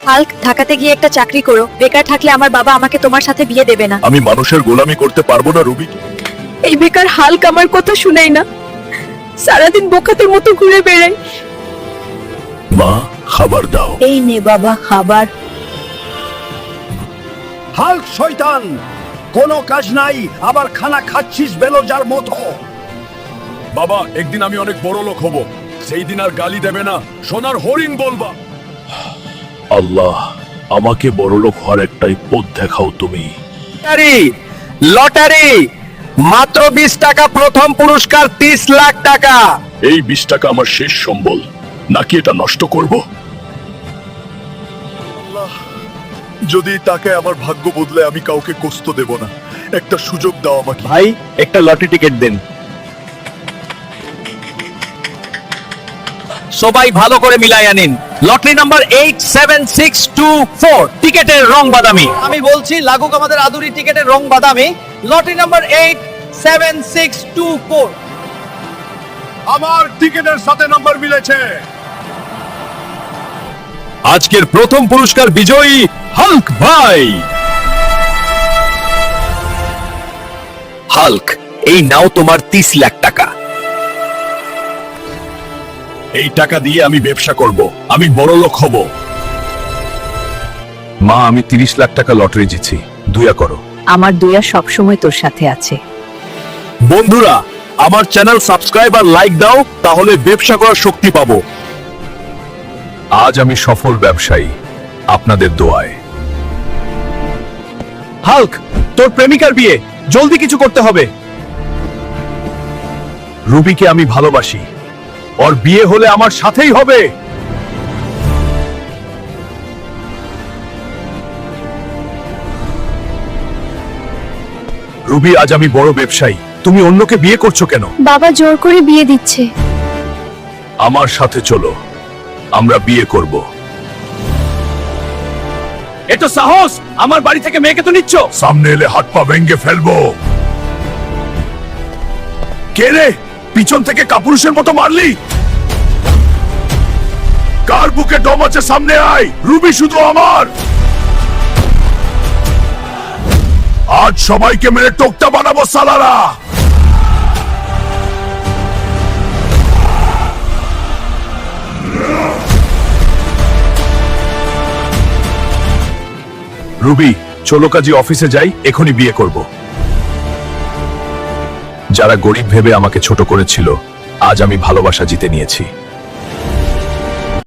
Hulk, ঢাকাতে গিয়ে একটা চাকরি করো। বেকার থাকলে আমার বাবা আমাকে তোমার সাথে বিয়ে দেবে না। আমি মানুষের গোলামি করতে পারবো না রুবি। এই বেকার হাল্ক আমার কথা শুনেই না, সারাদিন বোকাতের মতো ঘুরে বেড়াই। মা, খাবার দাও। এই নে বাবা খাবার। হাল্ক শয়তান, কোনো কাজ নাই, আবার খানা খাচ্ছিস বেলজার মতো। বাবা, একদিন আমি অনেক বড় লোক হব, সেই দিন আর গালি দেবে না, সোনার হরিণ বলবা। আল্লাহ, আমাকে বড় লোক হওয়ার একটাই পথ দেখাও তুমি। লটারি মাত্র 20 টাকা, প্রথম পুরস্কার 30 লাখ টাকা। এই 20 টাকা আমার শেষ সম্বল, নাকি এটা নষ্ট করব? আল্লাহ, যদি তাকে আমার ভাগ্য বদলে আমি কাউকে কষ্ট দেব না, একটা সুযোগ দাও আমাকে। ভাই, একটা লটারি টিকিট দেন। সবাই ভালো করে মিলাই আনিন। লটারি নাম্বার 87624, টিকেটের রং বাদামি। আমি বলছি, লাগুক আমাদের আদুরি, টিকেটের রং বাদামি। Lottery number 87624। আমার টিকেটের সাথে নাম্বার মিলেছে। আজকের প্রথম পুরস্কার বিজয়ী হাল্ক ভাই। হাল্ক, এই নাও তোমার 30 লাখ টাকা। এই টাকা দিয়ে আমি ব্যবসা করব, আমি বড় লোক হব। মা, আমি 30 লাখ টাকা লটারি জিতছি, দয়া করো। আমার দয়া সবসময় তোর সাথে আছে। বন্ধুরা, আমার চ্যানেল সাবস্ক্রাইব আর লাইক দাও, তাহলে ব্যবসা করার শক্তি পাবো। আজ আমি সফল ব্যবসায়ী, আপনাদের দোয়ায়। হাল্ক, তোর প্রেমিকার বিয়ে, জলদি কিছু করতে হবে। রুবিকে আমি ভালোবাসি, ওর বিয়ে হলে আমার সাথেই হবে। রুবি, আজ আমি বড় ব্যবসায়ী, তুমি অন্যকে বিয়ে করছো কেন? বাবা জোর করে বিয়ে দিচ্ছে। আমার সাথে চলো, আমরা বিয়ে করব। এত সাহস, আমার বাড়ি থেকে মেয়েকে তো নিচ্ছ। সামনে এলে হাত পা ভেঙে ফেলবো। কে রে, পিছন থেকে কাপুরুষের মতো মারলি? কার বুকে দম আছে, সামনে আয়। রুবি শুধু আমার। আজ সবাইকে মেরে টোকটা বানাবো সালারা। রুবি, চলো কাজী অফিসে যাই, এখনই বিয়ে করব। যারা গরিব ভেবে আমাকে ছোট করেছিল, আজ আমি ভালোবাসা জিতে নিয়েছি।